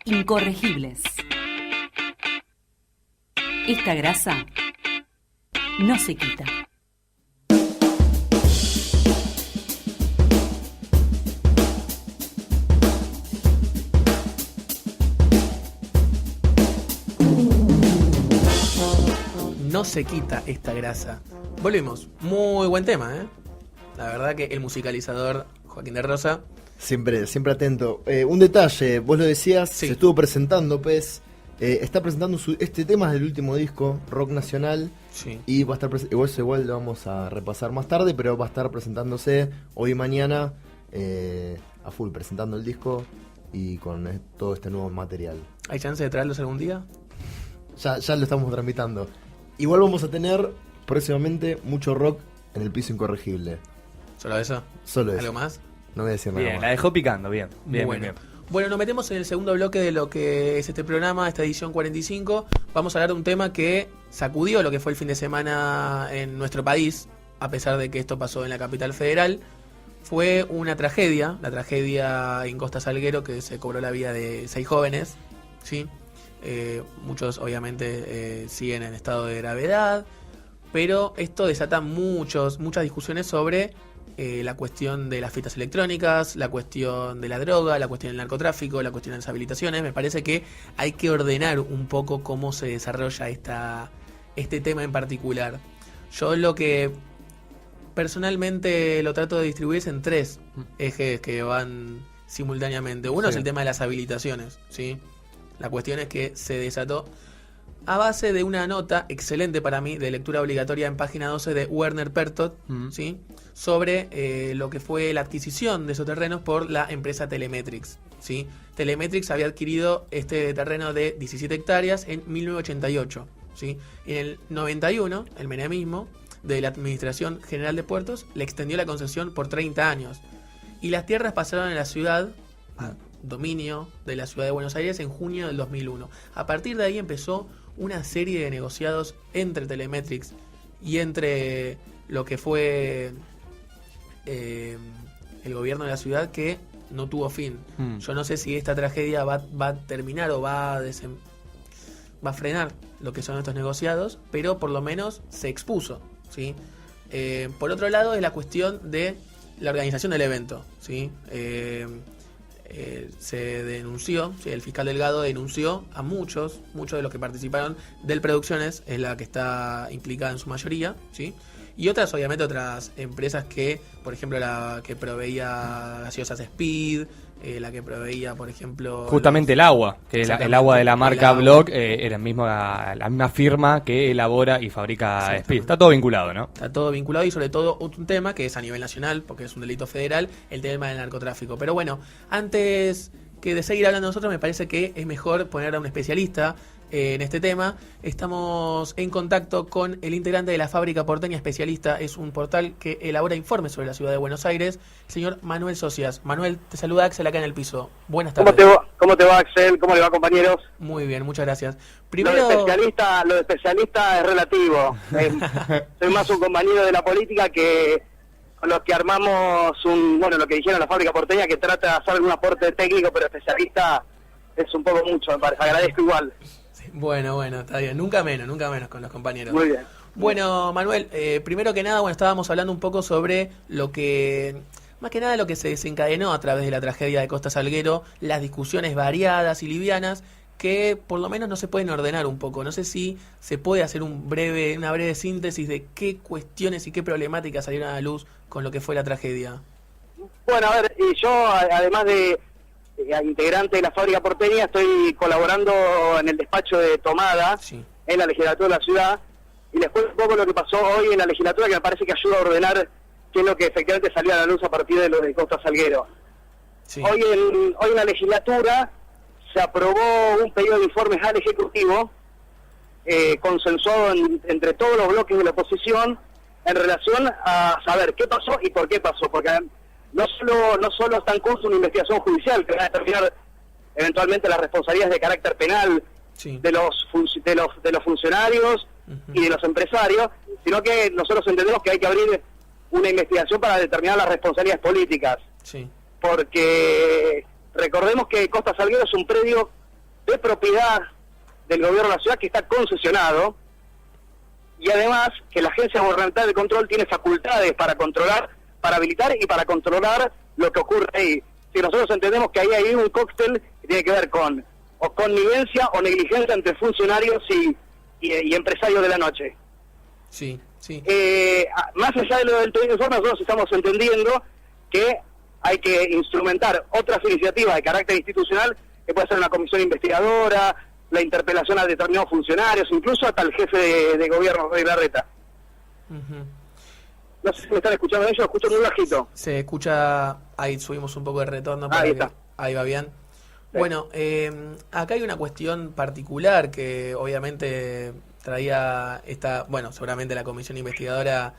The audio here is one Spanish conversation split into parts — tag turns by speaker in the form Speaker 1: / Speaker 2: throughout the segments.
Speaker 1: Incorregibles. Esta grasa no se quita.
Speaker 2: No se quita esta grasa. Volvimos. Muy buen tema, ¿eh? La verdad que el musicalizador Joaquín de Rosa.
Speaker 3: Siempre atento. Un detalle, vos lo decías,
Speaker 2: Sí.
Speaker 3: se estuvo presentando, está presentando este tema del último disco, Rock Nacional,
Speaker 2: Sí.
Speaker 3: y va a estar igual lo vamos a repasar más tarde, pero va a estar presentándose hoy y mañana a full, presentando el disco y con todo este nuevo material.
Speaker 2: ¿Hay chance de traerlos algún día?
Speaker 3: Ya lo estamos tramitando. Igual vamos a tener próximamente mucho rock en el piso incorregible.
Speaker 2: ¿Solo eso?
Speaker 3: Solo eso.
Speaker 2: ¿Algo más?
Speaker 3: No voy a decir nada
Speaker 4: Bien,
Speaker 3: más.
Speaker 4: la dejó picando, bien.
Speaker 2: Bueno. Bueno, nos metemos en el segundo bloque de lo que es este programa, esta edición 45. Vamos a hablar de un tema que sacudió lo que fue el fin de semana en nuestro país, a pesar de que esto pasó en la capital federal. Fue una tragedia, la tragedia en Costa Salguero, que se cobró la vida de 6 jóvenes, ¿sí? Muchos obviamente siguen en estado de gravedad, pero esto desata muchas discusiones sobre la cuestión de las fiestas electrónicas, la cuestión de la droga, la cuestión del narcotráfico, la cuestión de las habilitaciones. Me parece que hay que ordenar un poco cómo se desarrolla este tema en particular. Yo lo que personalmente lo trato de distribuir es en 3 ejes que van simultáneamente. Uno
Speaker 4: Sí.
Speaker 2: es el tema de las habilitaciones, ¿sí? La cuestión es que se desató a base de una nota excelente para mí de lectura obligatoria en página 12 de Werner Pertot, ¿sí? Sobre lo que fue la adquisición de esos terrenos por la empresa Telemetrics, ¿sí? Telemetrics había adquirido este terreno de 17 hectáreas en 1988, ¿sí? En el 91, el menemismo de la Administración General de Puertos le extendió la concesión por 30 años. Y las tierras pasaron a la ciudad, a dominio de la ciudad de Buenos Aires, en junio del 2001. A partir de ahí empezó una serie de negociados entre Telemetrics y entre lo que fue el gobierno de la ciudad, que no tuvo fin. Yo no sé si esta tragedia va a terminar o va a frenar lo que son estos negociados, pero por lo menos se expuso, ¿sí? Por otro lado es la cuestión de la organización del evento, ¿sí? Se denunció, ¿sí? El fiscal Delgado denunció a muchos de los que participaron del Producciones, es la que está implicada en su mayoría, ¿sí? Y otras empresas que, por ejemplo, la que proveía gaseosas Speed, la que proveía, por ejemplo...
Speaker 4: Justamente el agua, que el agua de la marca
Speaker 2: agua.
Speaker 4: Block era la misma firma que elabora y fabrica Speed. Está todo vinculado, ¿no?
Speaker 2: Está todo vinculado, y sobre todo un tema que es a nivel nacional, porque es un delito federal, el tema del narcotráfico. Pero bueno, antes que de seguir hablando nosotros, me parece que es mejor poner a un especialista en este tema. Estamos en contacto con el integrante de la Fábrica Porteña Especialista, es un portal que elabora informes sobre la ciudad de Buenos Aires, el señor Manuel Socias. Manuel, te saluda Axel acá en el piso. Buenas tardes.
Speaker 5: ¿Cómo te va, Axel? ¿Cómo le va, compañeros?
Speaker 2: Muy bien, muchas gracias.
Speaker 5: Lo
Speaker 2: Primero,
Speaker 5: de especialista es relativo. Soy más un compañero de la política que con los que armamos lo que dijeron la Fábrica Porteña, que trata de hacer algún aporte técnico, pero especialista es un poco mucho, me parece. Agradezco igual.
Speaker 2: bueno, está bien. Nunca menos con los compañeros.
Speaker 5: Muy bien.
Speaker 2: Bueno, Manuel, primero que nada, estábamos hablando un poco sobre lo que se desencadenó a través de la tragedia de Costa Salguero, las discusiones variadas y livianas, que por lo menos no se pueden ordenar un poco. No sé si se puede hacer una breve síntesis de qué cuestiones y qué problemáticas salieron a la luz con lo que fue la tragedia.
Speaker 5: Bueno, a ver, y yo, además de integrante de la Fábrica Porteña, estoy colaborando en el despacho de Tomada,
Speaker 2: Sí.
Speaker 5: en la legislatura de la ciudad, y les cuento un poco lo que pasó hoy en la legislatura, que me parece que ayuda a ordenar qué es lo que efectivamente salió a la luz a partir de lo de Costa Salguero.
Speaker 2: Sí.
Speaker 5: Hoy en la legislatura se aprobó un pedido de informes al Ejecutivo, consensuado entre todos los bloques de la oposición, en relación a saber qué pasó y por qué pasó, porque no solo está en curso una investigación judicial que va a determinar eventualmente las responsabilidades de carácter penal
Speaker 2: Sí.
Speaker 5: de los funcionarios y de los empresarios, sino que nosotros entendemos que hay que abrir una investigación para determinar las responsabilidades políticas,
Speaker 2: Sí.
Speaker 5: porque recordemos que Costa Salguero es un predio de propiedad del gobierno de la ciudad que está concesionado, y además que la Agencia Gubernamental de Control tiene facultades para controlar, para habilitar y para controlar lo que ocurre ahí. Si nosotros entendemos que ahí hay un cóctel que tiene que ver con o connivencia o negligencia entre funcionarios y empresarios de la noche.
Speaker 2: Sí, sí.
Speaker 5: Más allá de lo del pedido de informe, nosotros estamos entendiendo que hay que instrumentar otras iniciativas de carácter institucional, que puede ser una comisión investigadora, la interpelación a determinados funcionarios, incluso hasta el jefe de gobierno, Rodríguez Larreta.
Speaker 2: Ujú.
Speaker 5: No sé si me están escuchando ellos, escucho muy bajito.
Speaker 2: Se escucha, ahí subimos un poco de retorno. Para
Speaker 5: Ahí
Speaker 2: que-
Speaker 5: está.
Speaker 2: Ahí va bien.
Speaker 5: Sí.
Speaker 2: Bueno, acá hay una cuestión particular que obviamente traía bueno, seguramente la comisión investigadora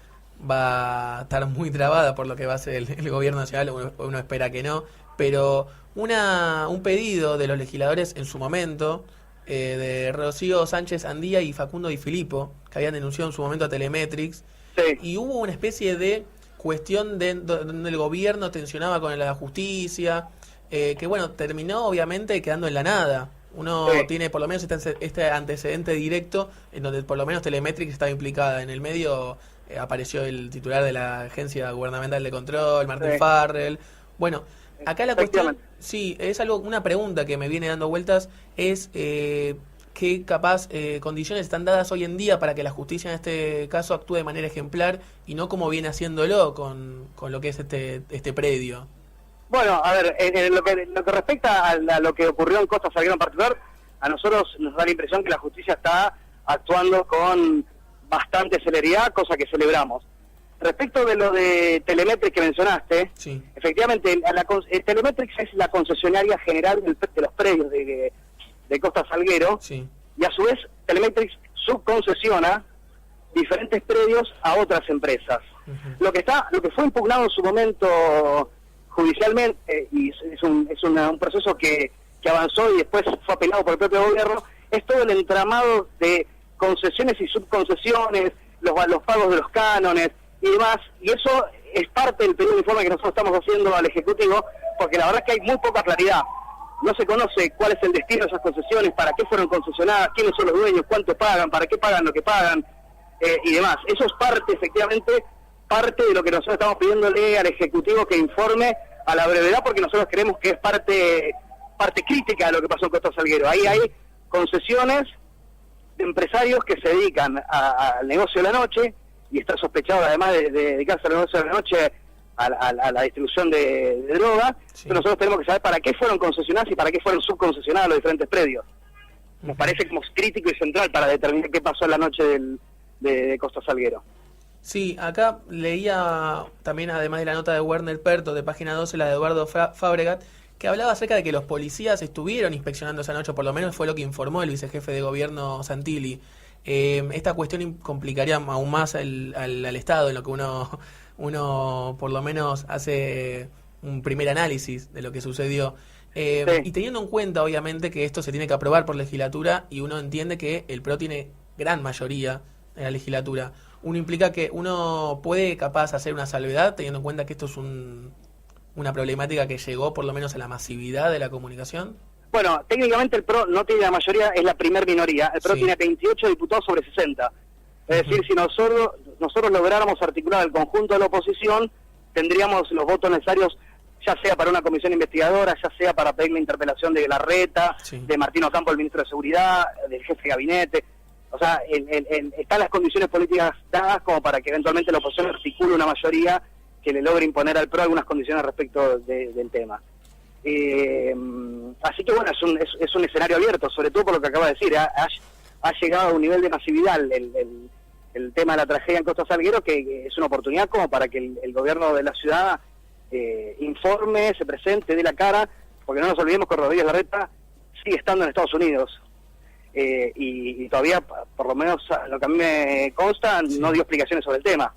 Speaker 2: va a estar muy trabada por lo que va a hacer el gobierno nacional, uno espera que no, pero un pedido de los legisladores en su momento, de Rocío Sánchez Andía y Facundo Di Filippo, que habían denunciado en su momento a Telemetrics,
Speaker 5: Sí.
Speaker 2: y hubo una especie de cuestión donde el gobierno tensionaba con la justicia, que bueno, terminó obviamente quedando en la nada. Uno
Speaker 5: Sí.
Speaker 2: tiene por lo menos este antecedente directo en donde por lo menos Telemetrics estaba implicada. En el medio apareció el titular de la Agencia Gubernamental de Control, Martín
Speaker 5: Sí.
Speaker 2: Farrell. Bueno, acá la cuestión,
Speaker 5: Efectivamente.
Speaker 2: sí, es una pregunta que me viene dando vueltas, es qué condiciones están dadas hoy en día para que la justicia en este caso actúe de manera ejemplar y no como viene haciéndolo con lo que es este predio.
Speaker 5: Bueno, a ver, en lo que respecta a lo que ocurrió en Costa Salguero en particular, a nosotros nos da la impresión que la justicia está actuando con bastante celeridad, cosa que celebramos. Respecto de lo de Telemetrics que mencionaste,
Speaker 2: Sí.
Speaker 5: efectivamente, Telemetrics es la concesionaria general de los predios de Costa Salguero,
Speaker 2: Sí.
Speaker 5: y a su vez Telemetrics subconcesiona diferentes predios a otras empresas.
Speaker 2: Ujú.
Speaker 5: Lo que fue impugnado en su momento judicialmente, y es un proceso que avanzó y después fue apelado por el propio gobierno, es todo el entramado de concesiones y subconcesiones, los pagos de los cánones y demás, y eso es parte del pedido de informe que nosotros estamos haciendo al Ejecutivo, porque la verdad es que hay muy poca claridad. No se conoce cuál es el destino de esas concesiones, para qué fueron concesionadas, quiénes son los dueños, cuánto pagan, para qué pagan lo que pagan, y demás. Eso es efectivamente, parte de lo que nosotros estamos pidiéndole al Ejecutivo que informe a la brevedad, porque nosotros creemos que es parte crítica de lo que pasó en Costa Salguero. Ahí hay concesiones de empresarios que se dedican al negocio de la noche, y está sospechado además de dedicarse al negocio de la noche a la distribución de droga.
Speaker 2: Sí.
Speaker 5: Pero nosotros tenemos que saber para qué fueron concesionadas y para qué fueron subconcesionadas los diferentes predios. Nos parece como crítico y central para determinar qué pasó en la noche de Costa Salguero.
Speaker 2: Sí, acá leía también, además de la nota de Werner Perto de página 12, la de Eduardo Fabregat, que hablaba acerca de que los policías estuvieron inspeccionando esa noche, por lo menos fue lo que informó el vicejefe de gobierno Santilli. Esta cuestión complicaría aún más al Estado, en lo que uno por lo menos hace un primer análisis de lo que sucedió.
Speaker 5: Sí.
Speaker 2: Y teniendo en cuenta, obviamente, que esto se tiene que aprobar por legislatura y uno entiende que el PRO tiene gran mayoría en la legislatura, uno implica que uno puede capaz hacer una salvedad, teniendo en cuenta que esto es una problemática que llegó por lo menos a la masividad de la comunicación.
Speaker 5: Bueno, técnicamente el PRO no tiene la mayoría, es la primer minoría. El PRO
Speaker 2: Sí.
Speaker 5: tiene 28 diputados sobre 60. Es decir, si nosotros lográramos articular el conjunto de la oposición, tendríamos los votos necesarios, ya sea para una comisión investigadora, ya sea para pedir la interpelación de Larreta,
Speaker 2: Sí.
Speaker 5: de Martín Ocampo, el ministro de Seguridad, del jefe de gabinete. O sea, están las condiciones políticas dadas como para que eventualmente la oposición articule una mayoría que le logre imponer al PRO algunas condiciones respecto del tema. Así que bueno, es un escenario abierto, sobre todo por lo que acaba de decir. Ha llegado a un nivel de masividad el tema de la tragedia en Costa Salguero, que es una oportunidad como para que el gobierno de la ciudad informe, se presente, dé la cara, porque no nos olvidemos que Rodríguez Larreta sigue estando en Estados Unidos. Y todavía, por lo menos lo que a mí me consta, no dio explicaciones sobre el tema.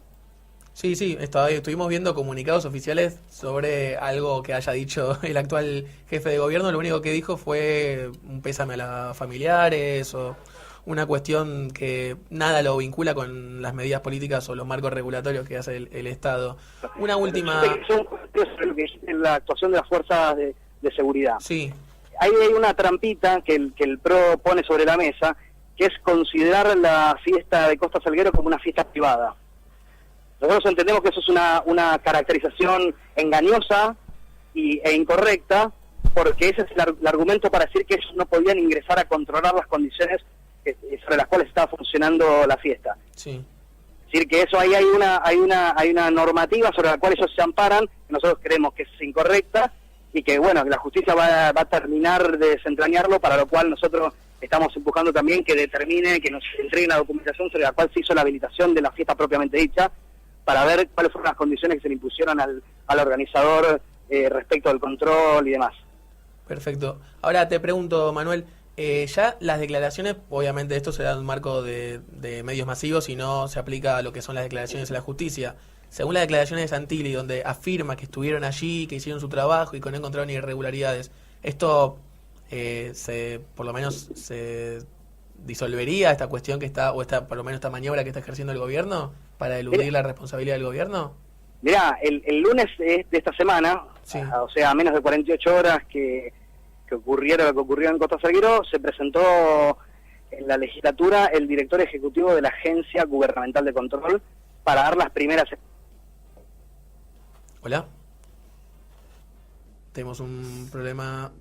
Speaker 2: Sí, estuvimos viendo comunicados oficiales sobre algo que haya dicho el actual jefe de gobierno. Lo único que dijo fue un pésame a los familiares o una cuestión que nada lo vincula con las medidas políticas o los marcos regulatorios que hace el Estado. Una última...
Speaker 5: Son sobre lo que es la actuación de las fuerzas de seguridad.
Speaker 2: Sí,
Speaker 5: ahí hay una trampita que el PRO pone sobre la mesa, que es considerar la fiesta de Costa Salguero como una fiesta privada. Nosotros entendemos que eso es una caracterización engañosa e incorrecta, porque ese es el argumento para decir que ellos no podían ingresar a controlar las condiciones sobre las cuales estaba funcionando la fiesta.
Speaker 2: Sí.
Speaker 5: Es decir, que eso ahí hay una normativa sobre la cual ellos se amparan, que nosotros creemos que es incorrecta, y que bueno, que la justicia va a terminar de desentrañarlo, para lo cual nosotros estamos empujando también que determine, que nos entregue una documentación sobre la cual se hizo la habilitación de la fiesta propiamente dicha, para ver cuáles fueron las condiciones que se le impusieron al organizador respecto al control y demás.
Speaker 2: Perfecto. Ahora te pregunto, Manuel, ya las declaraciones, obviamente esto se da en un marco de medios masivos y no se aplica a lo que son las declaraciones de la justicia. Según las declaraciones de Santilli, donde afirma que estuvieron allí, que hicieron su trabajo y que no encontraron irregularidades, ¿esto por lo menos se disolvería esta cuestión que está, o por lo menos esta maniobra que está ejerciendo el gobierno para eludir la responsabilidad del gobierno?
Speaker 5: Mirá, el lunes de esta semana,
Speaker 2: Sí.
Speaker 5: o sea, a menos de 48 horas que ocurrió en Costa Salguero, se presentó en la legislatura el director ejecutivo de la Agencia Gubernamental de Control para dar las primeras...
Speaker 2: ¿Hola? Tenemos un problema.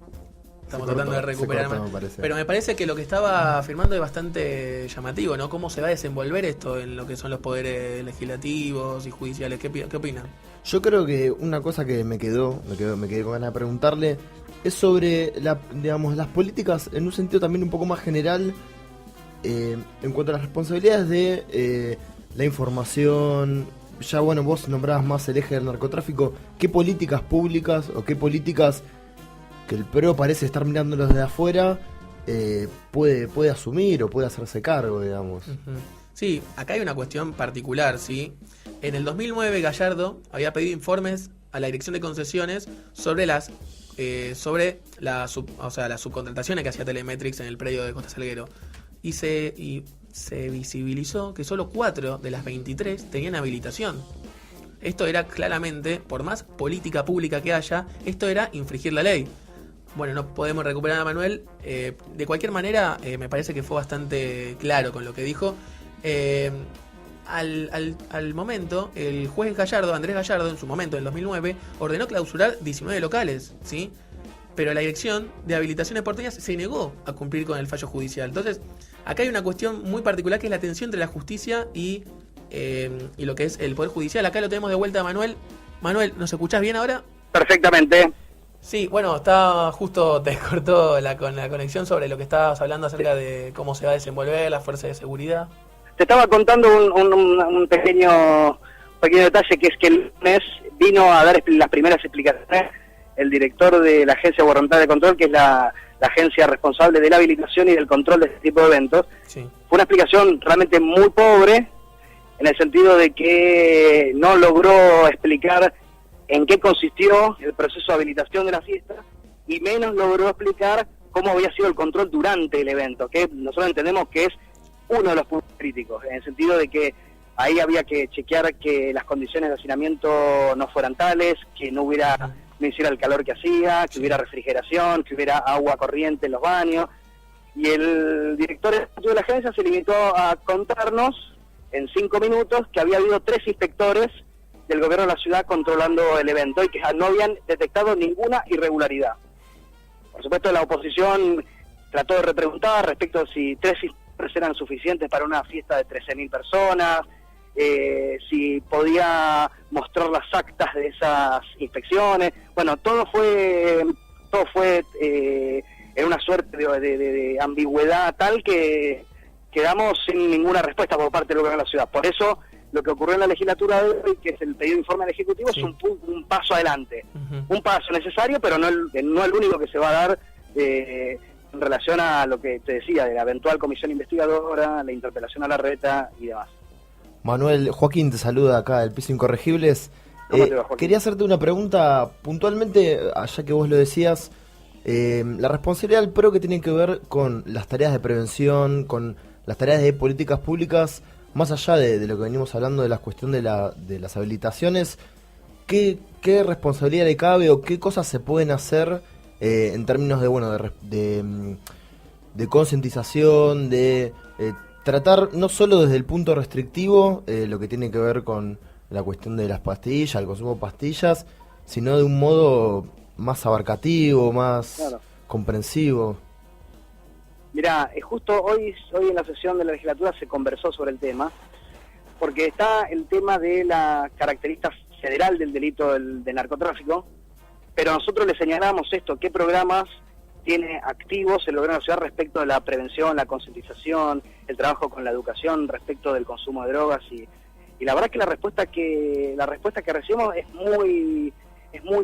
Speaker 2: Estamos
Speaker 3: Se
Speaker 2: tratando
Speaker 3: cortó,
Speaker 2: de recuperar.
Speaker 3: se cortó, me parece.
Speaker 2: Pero me parece que lo que estaba afirmando es bastante llamativo, ¿no? ¿Cómo se va a desenvolver esto en lo que son los poderes legislativos y judiciales? ¿Qué opinan?
Speaker 3: Yo creo que una cosa que me quedé con ganas de preguntarle es sobre digamos, las políticas en un sentido también un poco más general en cuanto a las responsabilidades de la información. Ya bueno, vos nombrabas más el eje del narcotráfico. ¿Qué políticas públicas o qué políticas que el PRO parece estar mirándolos desde afuera puede asumir o puede hacerse cargo, digamos?
Speaker 2: Ujú. Sí, acá hay una cuestión particular, ¿sí? En el 2009 Gallardo había pedido informes a la Dirección de Concesiones sobre la subcontrataciones que hacía Telemetrics en el predio de Costa Salguero. Y se visibilizó que solo 4 de las 23 tenían habilitación. Esto era claramente, por más política pública que haya, esto era infringir la ley. Bueno, no podemos recuperar a Manuel. De cualquier manera, me parece que fue bastante claro con lo que dijo. Al momento, el juez Gallardo, Andrés Gallardo, en su momento, en 2009, ordenó clausurar 19 locales, ¿sí? Pero la Dirección de Habilitaciones Porteñas se negó a cumplir con el fallo judicial. Entonces, acá hay una cuestión muy particular que es la tensión entre la justicia y lo que es el Poder Judicial. Acá lo tenemos de vuelta a Manuel. Manuel, ¿nos escuchás bien ahora?
Speaker 5: Perfectamente.
Speaker 2: Sí, bueno, está justo, te cortó con la conexión sobre lo que estabas hablando acerca de cómo se va a desenvolver la fuerza de seguridad.
Speaker 5: Te estaba contando un pequeño detalle, que es que el lunes vino a dar las primeras explicaciones el director de la Agencia Gubernamental de Control, que es la agencia responsable de la habilitación y del control de este tipo de eventos.
Speaker 2: Sí.
Speaker 5: Fue una explicación realmente muy pobre, en el sentido de que no logró explicar en qué consistió el proceso de habilitación de la fiesta, y menos logró explicar cómo había sido el control durante el evento, que nosotros entendemos que es uno de los puntos críticos, en el sentido de que ahí había que chequear que las condiciones de hacinamiento no fueran tales, que no hiciera el calor que hacía, que hubiera refrigeración, que hubiera agua corriente en los baños. Y el director de la agencia se limitó a contarnos en 5 minutos que había habido 3 inspectores del gobierno de la ciudad controlando el evento y que no habían detectado ninguna irregularidad. Por supuesto, la oposición trató de repreguntar respecto a si 3 inspectores eran suficientes para una fiesta de 13.000 personas, si podía mostrar las actas de esas inspecciones. Bueno, todo fue en una suerte de ambigüedad tal que quedamos sin ninguna respuesta por parte del gobierno de la ciudad. Por eso, lo que ocurrió en la legislatura de hoy, que es el pedido de informe al Ejecutivo, sí, es un paso adelante. Uh-huh. Un paso necesario, pero no el único que se va a dar en relación a lo que te decía, de la eventual comisión investigadora, la interpelación a Larreta y demás.
Speaker 3: Manuel, Joaquín te saluda acá del Piso Incorregibles. Quería hacerte una pregunta puntualmente, ya que vos lo decías, la responsabilidad del PRO que tiene que ver con las tareas de prevención, con las tareas de políticas públicas, más allá de lo que venimos hablando de la cuestión de las habilitaciones, ¿qué responsabilidad le cabe o qué cosas se pueden hacer en términos de, bueno, de concientización, de tratar no solo desde el punto restrictivo, lo que tiene que ver con la cuestión de las pastillas, el consumo de pastillas, sino de un modo más abarcativo, más comprensivo.
Speaker 5: Mirá, justo hoy en la sesión de la legislatura se conversó sobre el tema, porque está el tema de la característica federal del delito del narcotráfico, pero nosotros le señalamos esto, qué programas tiene activos el gobierno de la ciudad respecto de la prevención, la concientización, el trabajo con la educación respecto del consumo de drogas, y la verdad que la respuesta que recibimos es muy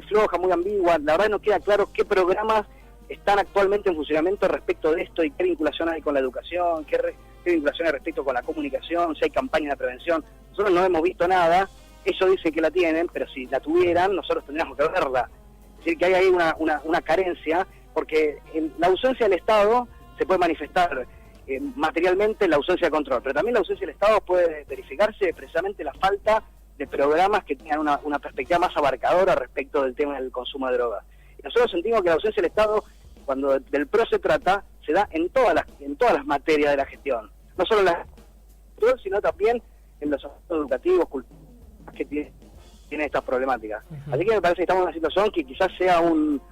Speaker 5: floja, muy ambigua. La verdad no queda claro qué programas están actualmente en funcionamiento respecto de esto y qué vinculación hay con la educación, qué vinculación hay respecto con la comunicación, si hay campañas de prevención. Nosotros no hemos visto nada, ellos dicen que la tienen, pero si la tuvieran nosotros tendríamos que verla. Es decir, que hay ahí una carencia, porque la ausencia del Estado se puede manifestar materialmente en la ausencia de control, pero también la ausencia del Estado puede verificarse precisamente la falta de programas que tengan una perspectiva más abarcadora respecto del tema del consumo de drogas. Y nosotros sentimos que la ausencia del Estado, cuando del PRO se trata, se da en todas las materias de la gestión, no solo en la gestión, sino también en los aspectos educativos, culturales que tiene estas problemáticas. Así que me parece que estamos en una situación que quizás sea un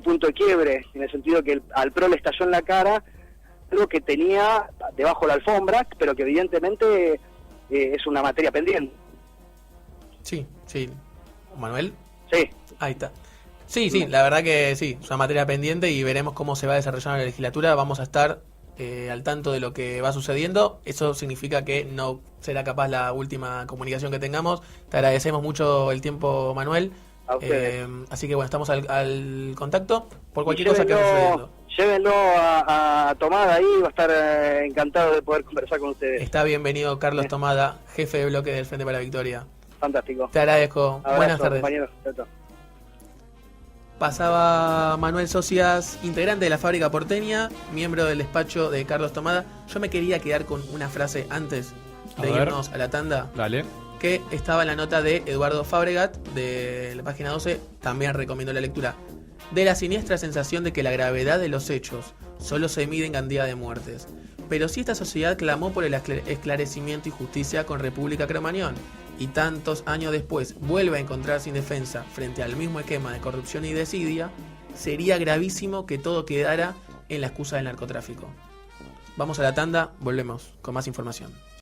Speaker 5: punto de quiebre, en el sentido que al PRO le estalló en la cara algo que tenía debajo de la alfombra, pero que evidentemente es una materia pendiente.
Speaker 2: Sí. ¿Manuel?
Speaker 5: Sí.
Speaker 2: Ahí está. Sí, la verdad que sí, es una materia pendiente y veremos cómo se va desarrollando la legislatura. Vamos a estar al tanto de lo que va sucediendo. Eso significa que no será capaz la última comunicación que tengamos. Te agradecemos mucho el tiempo, Manuel.
Speaker 5: A ustedes.
Speaker 2: Así que bueno, estamos al contacto por cualquier cosa que vaya sucediendo.
Speaker 5: Llévenlo a Tomada ahí, va a estar encantado de poder conversar con ustedes.
Speaker 2: Está bienvenido Carlos Tomada, jefe de bloque del Frente para la Victoria.
Speaker 5: Fantástico.
Speaker 2: Te agradezco.
Speaker 5: Abrazo,
Speaker 2: Buenas tardes.
Speaker 5: compañeros.
Speaker 2: Pasaba Manuel Socias, integrante de la Fábrica Porteña, miembro del despacho de Carlos Tomada. Yo me quería quedar con una frase antes de irnos a la tanda.
Speaker 4: Dale.
Speaker 2: Que estaba en la nota de Eduardo Fabregat, de la página 12, también recomiendo la lectura. De la siniestra sensación de que la gravedad de los hechos solo se mide en cantidad de muertes. Pero si esta sociedad clamó por el esclarecimiento y justicia con República Cromañón, y tantos años después vuelve a encontrarse indefensa frente al mismo esquema de corrupción y desidia, sería gravísimo que todo quedara en la excusa del narcotráfico. Vamos a la tanda, volvemos con más información.